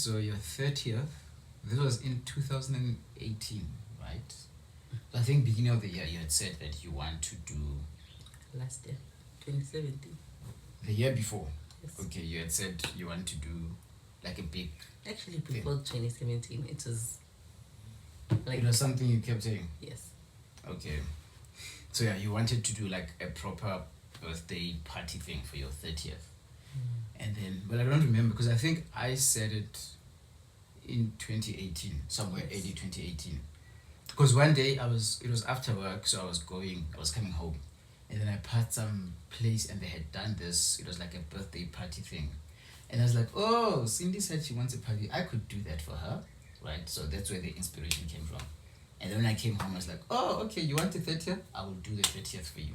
so your 30th, this was in 2018, right? I think beginning of the year you had said that you want to do... Last year, 2017. The year before? Yes. Okay, you had said you want to do like a big... Actually, before 2017, it was like... It was something you kept saying? Yes. Okay. So yeah, you wanted to do like a proper birthday party thing for your 30th. And then, but I don't remember because I think I said it in 2018, somewhere Yes. early 2018. Because one day it was after work, so I was coming home. And then I passed some place and they had done this, it was like a birthday party thing. And I was like, oh, Sindy said she wants a party. I could do that for her, right? So that's where the inspiration came from. And then when I came home, I was like, oh, okay, you want the 30th? I will do the 30th for you.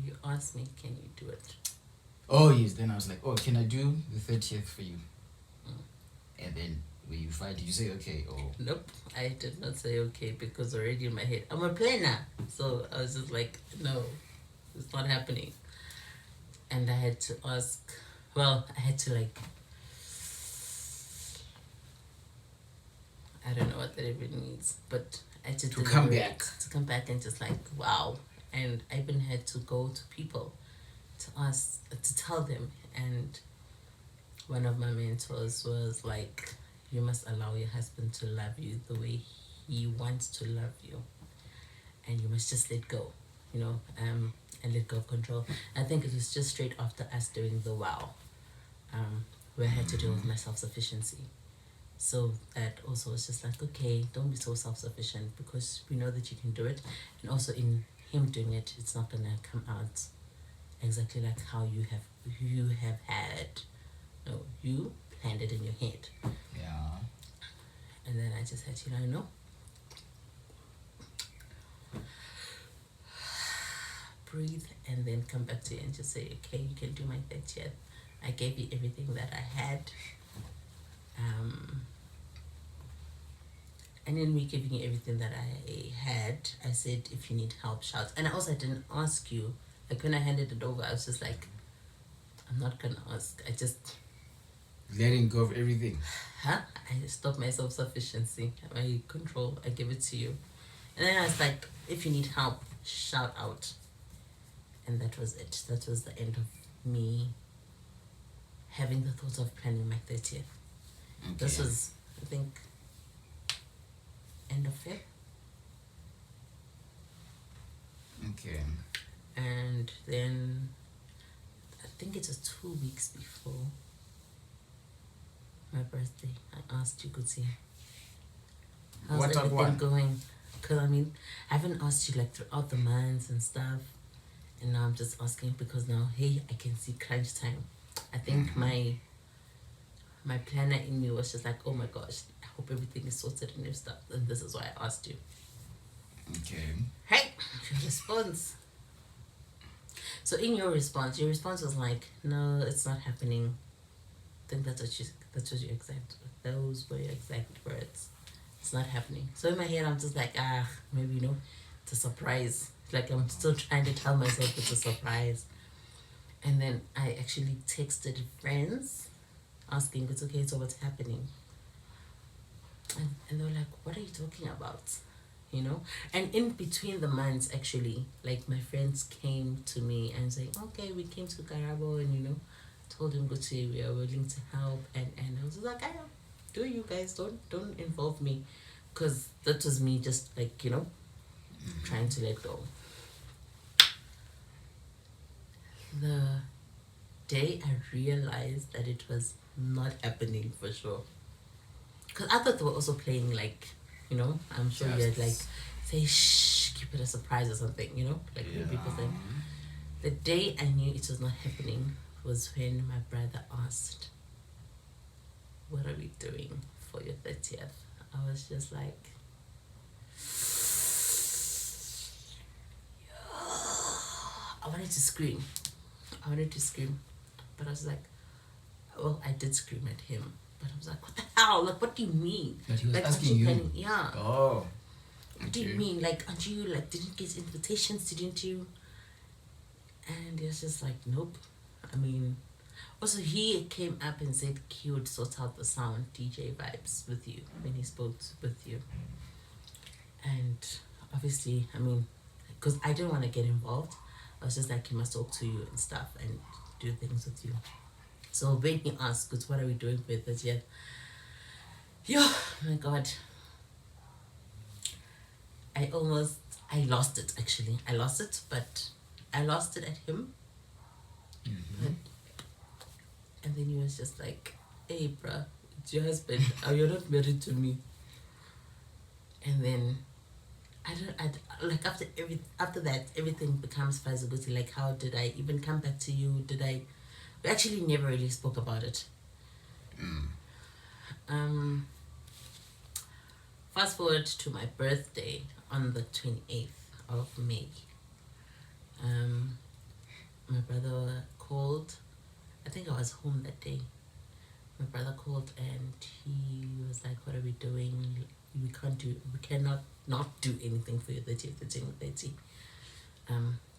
You asked me, can you do it? Oh, yes. Then I was like, oh, can I do the 30th for you? And then were you fine? Did you say okay? Or... Nope, I did not say okay because already in my head, I'm a planner. So I was just like, no, it's not happening. And I had to ask, I had to like, I don't know what that even means, but I had to come back. To come back and just like, wow. And I even had to go to people to ask, to tell them. And one of my mentors was like, you must allow your husband to love you the way he wants to love you. And you must just let go, and let go of control. I think it was just straight after us doing the wow, where I had to deal with my self-sufficiency. So that also was just like, okay, don't be so self-sufficient because we know that you can do it. And also in him doing it, it's not going to come out exactly like how you have had. No, you planned it in your head. Yeah. And then I just had to, breathe and then come back to you and just say, okay, you can do my 30th. I gave you everything that I had. And in me giving you everything that I had, I said, if you need help, shout. And I didn't ask you. Like when I handed it over, I was just like, I'm not gonna ask. I just letting go of everything. I stopped my self-sufficiency, my control. I give it to you. And then I was like, if you need help, shout out. And that was it. That was the end of me having the thought of planning my 30th. Okay. This was, I think, end of Feb. Okay. And then I think it was 2 weeks before my birthday, I asked you, Guti, how's everything going? Because I haven't asked you like throughout the months and stuff, and now I'm just asking because now, hey, I can see crunch time. I think my planner in me was just like, oh my gosh, I hope everything is sorted and stuff, and this is why I asked you. Okay. Hey, your response. So in your response was like, no, it's not happening. I think that's what you exact. Those were your exact words. It's not happening. So in my head, I'm just like, maybe it's a surprise. Like I'm still trying to tell myself it's a surprise. And then I actually texted friends, asking, it's okay, so what's happening? And they were like, what are you talking about? And in between the months, actually, like my friends came to me and saying, okay, we came to Karabo and told him, go to, we are willing to help, and I was like, I am. Do you guys don't involve me, because that was me just like trying to let go. The day I realized that it was not happening for sure, because I thought they were also playing like I'm sure you had like say shh, keep it a surprise or something, like people say. The day I knew it was not happening was when my brother asked, what are we doing for your 30th? I was just like, I wanted to scream, but I was like, well, I did scream at him, but I was like, what the hell? Like, what do you mean? But he was like, asking you. Planning? Yeah. Oh. What do you mean? Like, aren't you, like, didn't get invitations, didn't you? And it's just like, nope. Also, he came up and said he would sort out the sound DJ vibes with you when he spoke with you. And obviously, I mean, because I didn't want to get involved, I was just like, he must talk to you and stuff and do things with you. So when he asked, "Because what are we doing with it yet?" Yeah, my God, I lost it actually. I lost it, but I lost it at him. But, and then he was just like, "Hey, bruh, it's your husband. You're not married to me." And then like after that everything becomes feasibility. Like, how did I even come back to you? We actually never really spoke about it. Fast forward to my birthday on the 28th of May. My brother called. I think I was home that day. My brother called and he was like, "What are we doing? We cannot not do anything for your 30th, 30.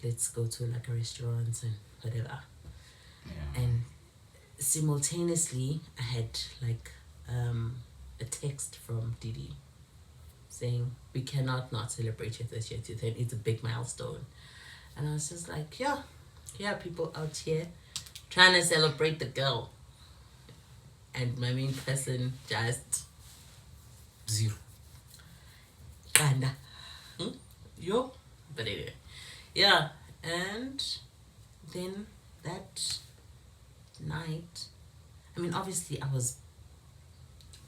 Let's go to like a restaurant and whatever." Yeah. And simultaneously, I had like a text from Didi saying, "We cannot not celebrate your 30th, and it's a big milestone." And I was just like, yeah, people out here trying to celebrate the girl. And my main person just Zero. kinda. Yo. But anyway. Yeah. And then that night, I mean, obviously I was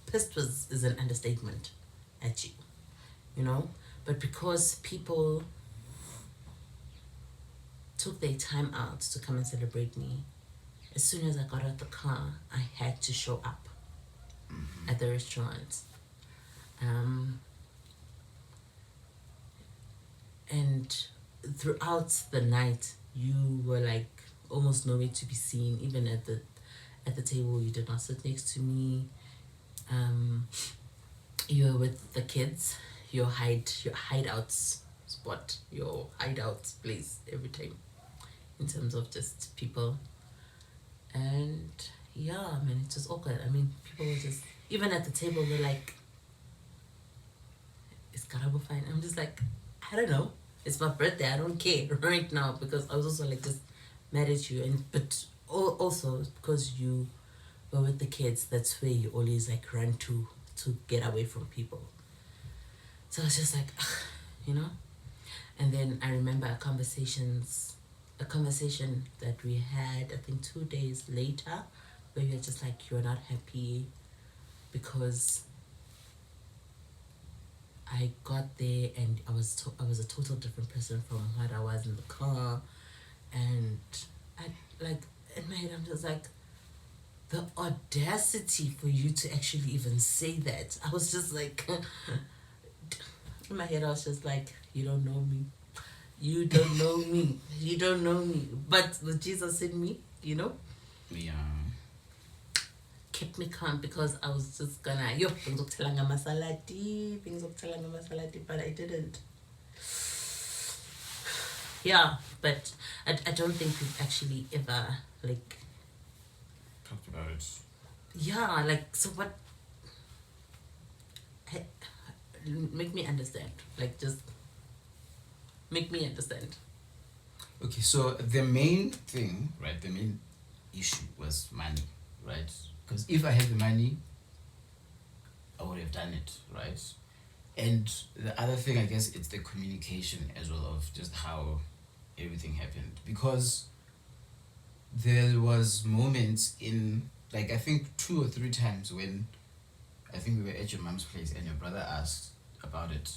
pissed is an understatement at you, you know? But because people took their time out to come and celebrate me, as soon as I got out the car, I had to show up at the restaurant. And throughout the night, you were like almost nowhere to be seen. Even at the table, you did not sit next to me. You were with the kids. Your hideout spot, your hideout place every time, in terms of just people. And yeah, I mean, it's just awkward. I mean, people were just, even at the table, they're like, "Is Karabo fine?" I'm just like, I don't know. It's my birthday. I don't care right now, because I was also like just mad at you. But also because you were with the kids, that's where you always like run to get away from people. So I was just like, ugh, you know? And then I remember a conversation that we had, I think 2 days later, where you're just like, you're not happy because I got there and I was a total different person from what I was in the car. And I, like, in my head, I'm just like, the audacity for you to actually even say that. I was just like, in my head, I was just like, you don't know me. You don't know me. You don't know me. But with Jesus in me, you know, Yeah. kept me calm, because I was just gonna, yo, bengizokuthela ngamasaladi, but I didn't. Yeah, but I don't think we've actually ever, like, Talked about it. yeah, like, so what, make me understand, like, just make me understand. Okay, so the main thing, right, the main issue was money, right? Because if I had the money, I would have done it, right? And the other thing, I guess, it's the communication as well of just how everything happened. Because there was moments in, like, I think 2 or 3 times when I think we were at your mom's place and your brother asked about it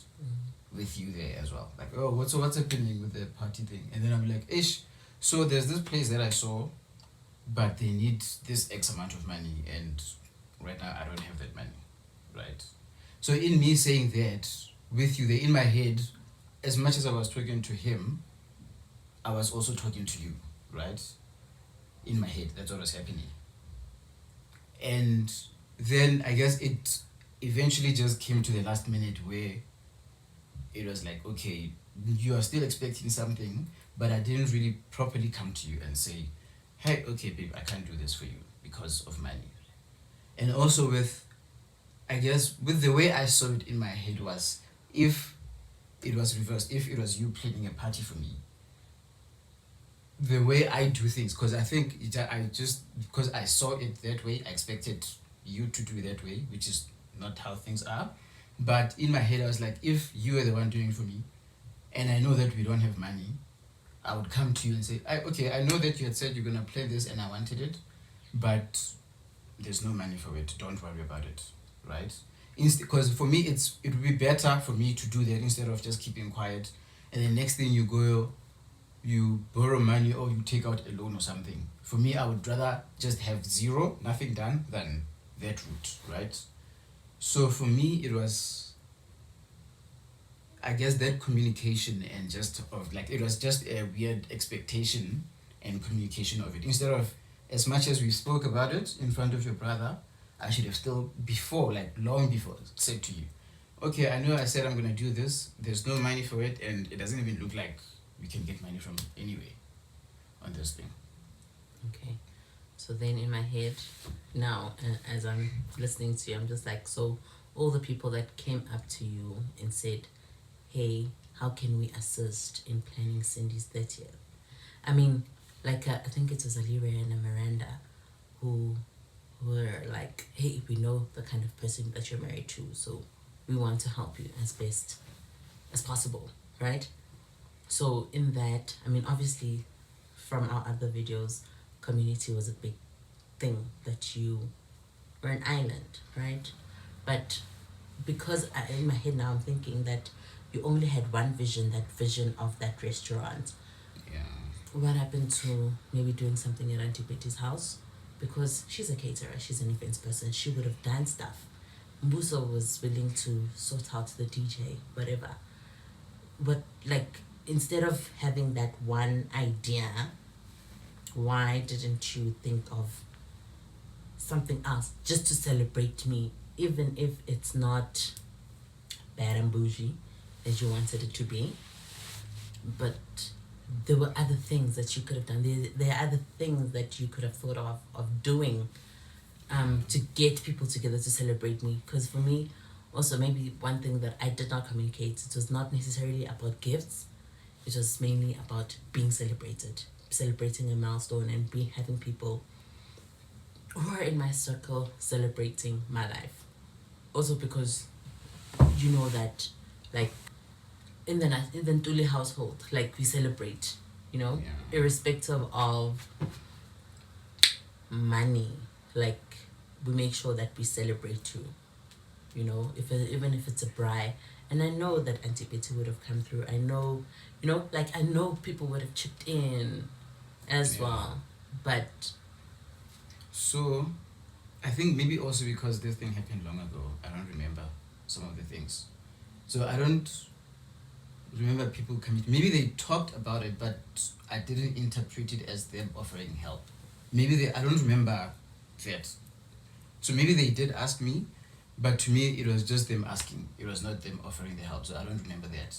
with you there as well. Like, "Oh, what's happening with the party thing?" And then I'm like, "Ish, so there's this place that I saw, but they need this X amount of money, and right now I don't have that money," right? So in me saying that with you there, in my head, as much as I was talking to him, I was also talking to you, right? In my head, that's what was happening. And then I guess it eventually just came to the last minute where it was like, okay, you are still expecting something, but I didn't really properly come to you and say, hey, okay, babe, I can't do this for you because of money. And also with, I guess, with the way I saw it in my head was, if it was reversed, if it was you planning a party for me, the way I do things, because I think I just, because I saw it that way, I expected you to do it that way, which is not how things are. But in my head, I was like, if you were the one doing it for me, and I know that we don't have money, I would come to you and say, okay, I know that you had said you're gonna play this and I wanted it, but there's no money for it. Don't worry about it, right? Because for me, it would be better for me to do that instead of just keeping quiet, and the next thing you go, you borrow money or you take out a loan or something. For me, I would rather just have zero, nothing done, than that route, right? So for me, it was, I guess, that communication, and just of like, it was just a weird expectation and communication of it. Instead of, as much as we spoke about it in front of your brother, I should have still before, like long before, said to you, okay, I know I said I'm gonna do this. There's no money for it, and it doesn't even look like we can get money from anyway on this thing. Okay. So then in my head, now, as I'm listening to you, I'm just like, so all the people that came up to you and said, hey, how can we assist in planning Cindy's 30th? I mean, like, I think it was Aliria and Miranda who were like, hey, we know the kind of person that you're married to, so we want to help you as best as possible, right? So in that, I mean, obviously, from our other videos, community was a big thing, that you were an island, right? But because in my head now I'm thinking that you only had one vision, that vision of that restaurant. Yeah. What happened to maybe doing something at Auntie Betty's house? Because she's a caterer, she's an events person, she would have done stuff. Mbuso was willing to sort out the DJ, whatever. But like, instead of having that one idea, why didn't you think of something else just to celebrate me, even if it's not bad and bougie as you wanted it to be? But there were other things that you could have done. There are other things that you could have thought of doing to get people together to celebrate me. Because for me, also, maybe one thing that I did not communicate, it was not necessarily about gifts. It was mainly about being celebrated, celebrating a milestone, and having people who are in my circle celebrating my life. Also because you know that, like, in the Ntuli household, like, we celebrate, Yeah. irrespective of money. Like, we make sure that we celebrate too. Even if it's a braai. And I know that Auntie Betty would have come through. I know, I know people would have chipped in as well. But So, I think maybe also because this thing happened long ago, I don't remember some of the things. So I don't remember people coming. Maybe they talked about it, but I didn't interpret it as them offering help. I don't remember that. So maybe they did ask me, but to me it was just them asking. It was not them offering the help. So I don't remember that.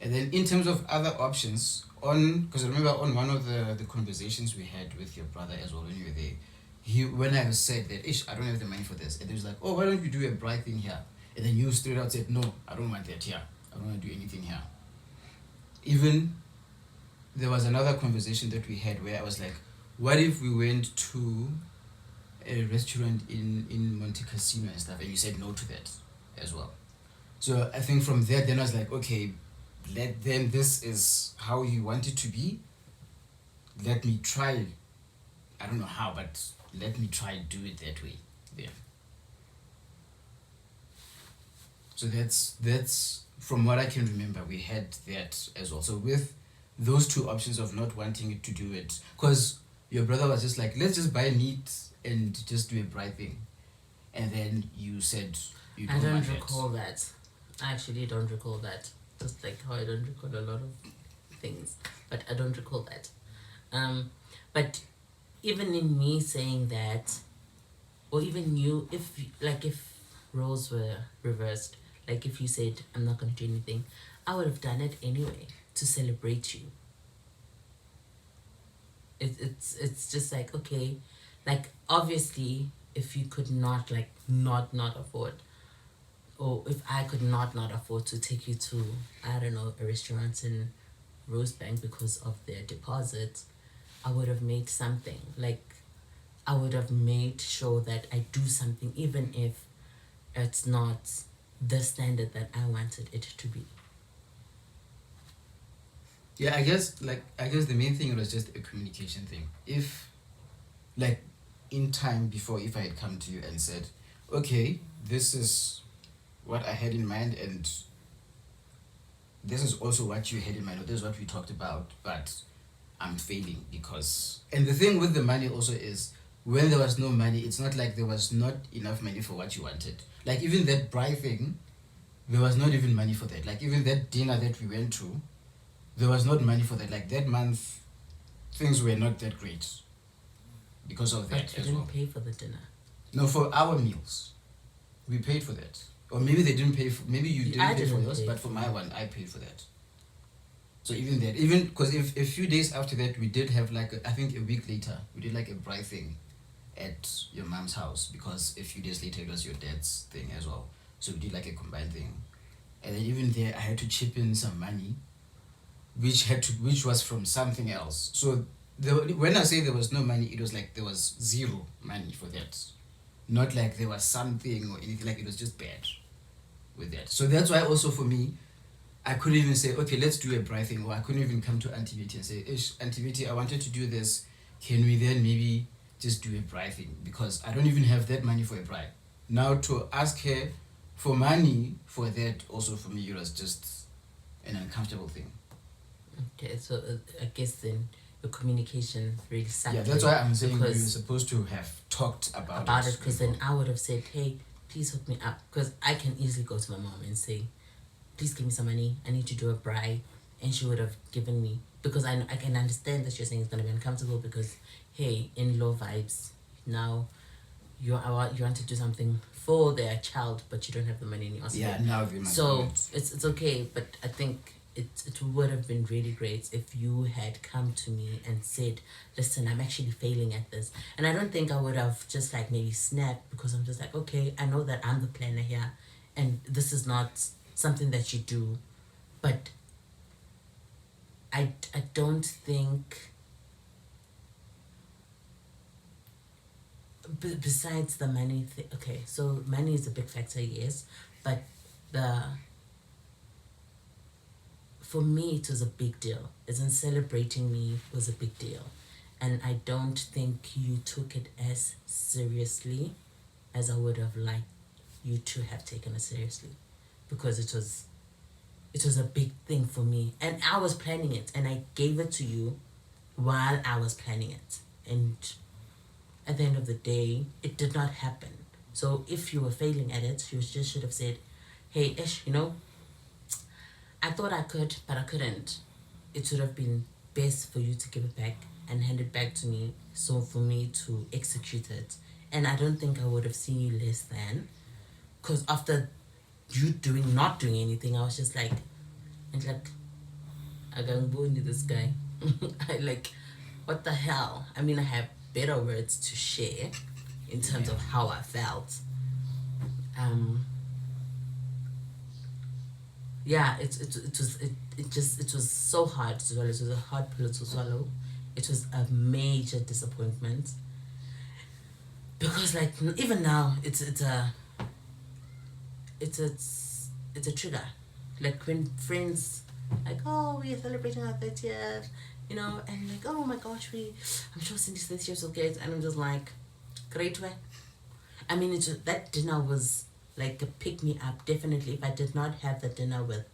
And then in terms of other options, because I remember on one of the conversations we had with your brother as well when you were there, when I said that, I don't have the money for this, and he was like, oh, why don't you do a bright thing here? And then you straight out said, no, I don't want that here. I don't want to do anything here. Even there was another conversation that we had where I was like, what if we went to a restaurant in Monte Cassino and stuff, and you said no to that as well. So I think from there, then I was like, okay, this is how you want it to be. Let me try. I don't know how, but let me try and do it that way. Yeah. So that's from what I can remember, we had that as well. So with those two options of not wanting it to do it, because your brother was just like, let's just buy meat and just do a bright thing, and then you said you don't I don't want recall that. I actually don't recall that. Just like how I don't recall a lot of things, but I don't recall that. But even in me saying that, or even you, if roles were reversed, like if you said I'm not going to do anything, I would have done it anyway to celebrate you. It's just like, okay, like obviously if you could not like not afford, or if I could not afford to take you to, I don't know, a restaurant in Rosebank because of their deposit, I would have made something. Like I would have made sure that I do something, even if it's not the standard that I wanted it to be. Yeah, I guess the main thing was just a communication thing. If like in time before, if I had come to you and said, okay, this is what I had in mind, and this is also what you had in mind, or this is what we talked about, but I'm failing because. And the thing with the money also is, when there was no money, it's not like there was not enough money for what you wanted. Like even that bride thing, there was not even money for that. Like even that dinner that we went to, there was not money for that. Like that month, things were not that great because of But that you as didn't well. pay for the dinner. No, for our meals, we paid for that. Or maybe they didn't pay for. Maybe you I didn't pay for didn't yours, pay but for for my it. one, I paid for that. So even that, even because if a few days after that, we did have like I think a week later, we did like a bride thing at your mom's house, because a few days later it was your dad's thing as well. So we did like a combined thing, and then even there I had to chip in some money, which was from something else. So when I say there was no money, it was like there was zero money for that. Not like there was something or anything, like it was just bad with that. So that's why also for me, I couldn't even say, okay, let's do a bride thing, or I couldn't even come to Auntie Betty and say, Ish, Auntie Betty, I wanted to do this. Can we then maybe just do a bride thing? Because I don't even have that money for a bride. Now to ask her for money for that, also for me, it was just an uncomfortable thing. Okay, so I guess then your communication really sucked. Yeah, that's why I'm saying we were because supposed to have talked about it, because before. then I would have said, hey, please hook me up, because I can easily go to my mom and say, please give me some money, I need to do a braai, and she would have given me, because I can understand that you're saying it's going to be uncomfortable because, hey, in-law vibes, now you want to do something for their child but you don't have the money in your Yeah, pocket. now they must do So it. it's okay, but I think it would have been really great if you had come to me and said, listen, I'm actually failing at this. And I don't think I would have just like maybe snapped, because I'm just like, okay, I know that I'm the planner here and this is not something that you do, but I don't think, besides the money thing, okay, so money is a big factor, yes, but the for me it was a big deal, as in celebrating me was a big deal, and I don't think you took it as seriously as I would have liked you to have taken it seriously, because it was a big thing for me, and I was planning it, and I gave it to you while I was planning it, and at the end of the day, it did not happen. So if you were failing at it, you just should have said, hey, Ish, I thought I could, but I couldn't. It would have been best for you to give it back and hand it back to me, so for me to execute it. And I don't think I would have seen you less than, because after you not doing anything, I was just like, and like, I can't believe this guy. I like, what the hell? I mean, I have better words to share in terms of how I felt. Yeah, it was so hard to swallow. It was a hard pill to swallow. It was a major disappointment, because like even now it's a trigger. Like when friends like, oh, we are celebrating our 30th, and like, oh my gosh, I'm sure Cindy's 30th so good, and I'm just like, great way. I mean, that dinner was like a pick me up. Definitely, if I did not have the dinner with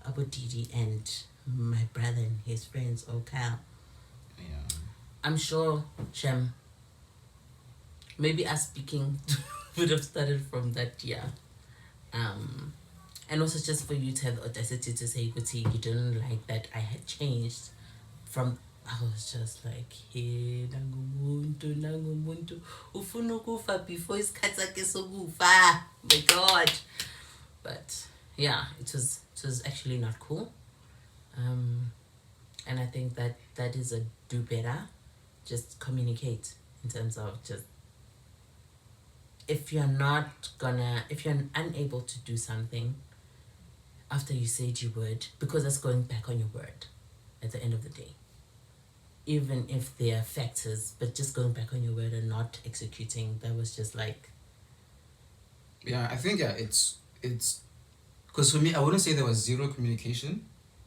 Abu Didi and my brother and his friends, or Kyle, Yeah. I'm sure Shem, maybe us speaking would have started from that year. And also just for you to have the audacity to say, Kuti, you didn't like that I had changed from. I was just like, hey, nangumuntu, ufuna ukufa before isikhathi sakhe sokufa. My God. But yeah, it was actually not cool. And I think that is a do better. just communicate in terms of just if you're unable to do something after you said you would, because that's going back on your word at the end of the day. Even if there are factors, but just going back on your word and not executing, that was just like. Yeah, I think it's because for me, I wouldn't say there was zero communication.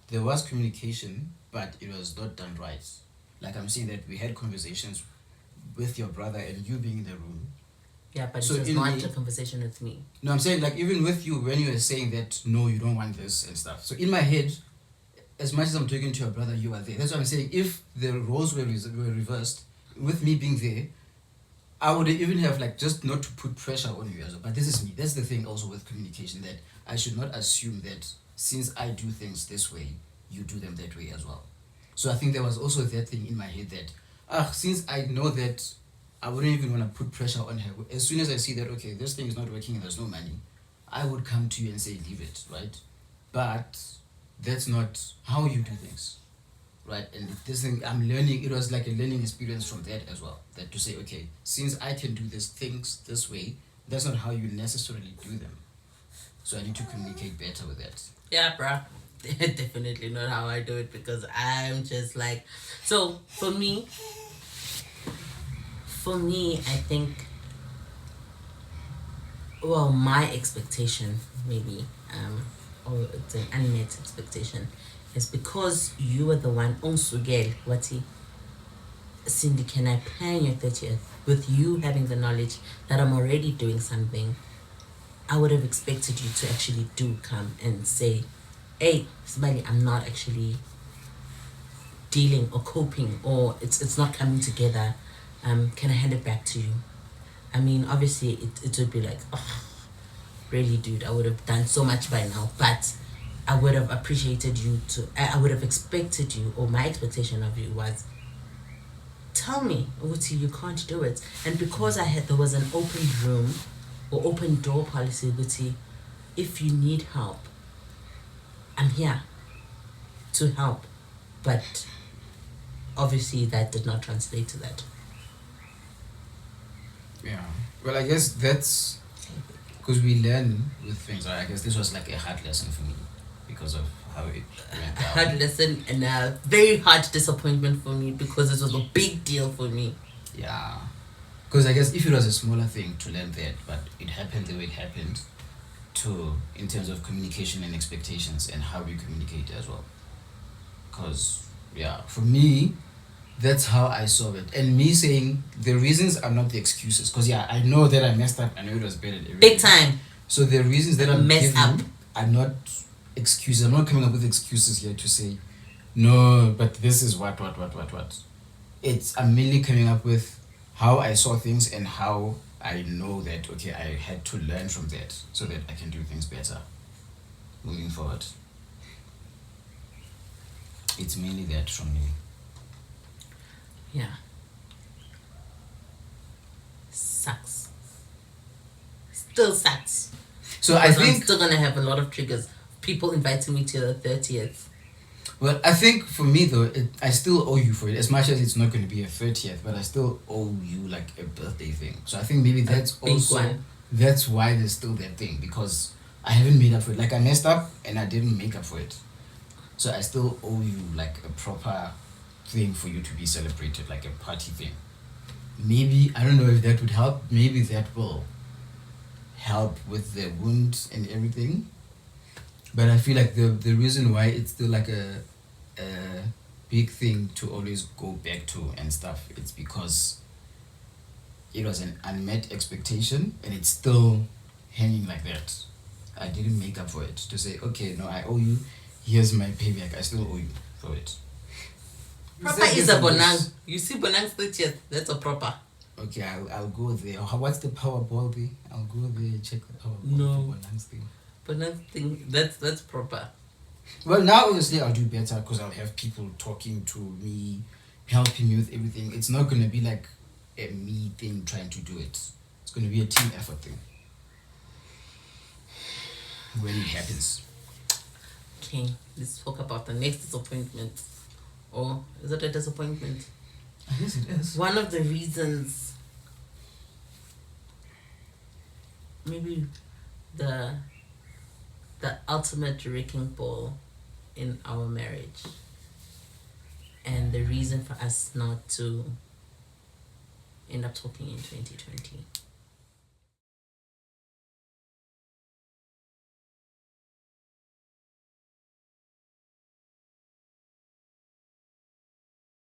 There was communication, but it was not done right. Like I'm saying that we had conversations with your brother and you being in the room. Yeah, but So it was in not the- a conversation with me. No, I'm saying like even with you when you were saying that no, you don't want this and stuff. So in my head, as much as I'm talking to your brother, you are there. That's what I'm saying. If the roles were reversed, with me being there, I would even have like just not to put pressure on you as well. But this is me. That's the thing also with communication, that I should not assume that since I do things this way, you do them that way as well. So I think there was also that thing in my head that since I know that I wouldn't even want to put pressure on her. As soon as I see that okay, this thing is not working and there's no money, I would come to you and say leave it, right? But that's not how you do things, right? And this thing I'm learning, it was like a learning experience from that as well, that to say okay, since I can do these things this way, that's not how you necessarily do them, so I need to communicate better with that. Yeah, bruh. Definitely not how I do it, because I'm just like. So for me, I think, well, my expectation maybe, or it's an unmet expectation, is because you were the one on Sugel, Wati. Cindy, can I plan your 30th with you having the knowledge that I'm already doing something? I would have expected you to actually come and say, hey, Smiley, I'm not actually dealing or coping, or it's not coming together. Can I hand it back to you? I mean, obviously it would be like, oh, really, dude, I would have done so much by now, but I would have appreciated you I would have expected you, or my expectation of you was, tell me, Uti, you can't do it. And because there was an open room or open door policy, Uti, if you need help, I'm here to help. But obviously that did not translate to that. Yeah. Well, I guess that's because we learn with things, right? I guess this was like a hard lesson for me because of how it went A down. hard lesson and a very hard disappointment for me, because it was a big deal for me. Yeah. Because I guess if it was a smaller thing to learn that, but it happened the way it happened, in terms of communication and expectations and how we communicate as well. Because, yeah, for me, that's how I saw it. And me saying the reasons are not the excuses. Because, yeah, I know that I messed up. I know it was bad at everything. Big time. So the reasons that I'm Messed giving up are not excuses. I'm not coming up with excuses here to say, no, but this is what. I'm mainly coming up with how I saw things and how I know that, okay, I had to learn from that so that I can do things better moving forward. It's mainly that from me. Yeah. Sucks. Still sucks. So I Because I'm think, still gonna have a lot of triggers. People inviting me to the 30th. well, I think for me though, I still owe you for it, as much as it's not going to be a 30th, but I still owe you like a birthday thing. So I think maybe that's big also, one. that's why there's still that thing, because I haven't made up for it. Like I messed up and I didn't make up for it. So I still owe you like a proper thing for you to be celebrated, like a party thing. Maybe, I don't know if that would help, maybe that will help with the wound and everything. But I feel like the reason why it's still like a big thing to always go back to and stuff, it's because it was an unmet expectation and it's still hanging like that. I didn't make up for it to say, okay, no, I owe you, here's my payback, I still owe you for it. Proper is a bonang. You see bonang's 30th, that's a proper. Okay, I'll go there. What's the Powerball thing? I'll go there and check the Powerball No. for Bonang's thing. Bonang's thing, that's proper. Well, now obviously I'll do better because I'll have people talking to me, helping me with everything. It's not going to be like a me thing trying to do it. It's going to be a team effort thing when it happens. Okay, let's talk about the next disappointment. Or is it a disappointment? I guess it is. One of the reasons, maybe the ultimate wrecking ball in our marriage, and the reason for us not to end up talking in 2020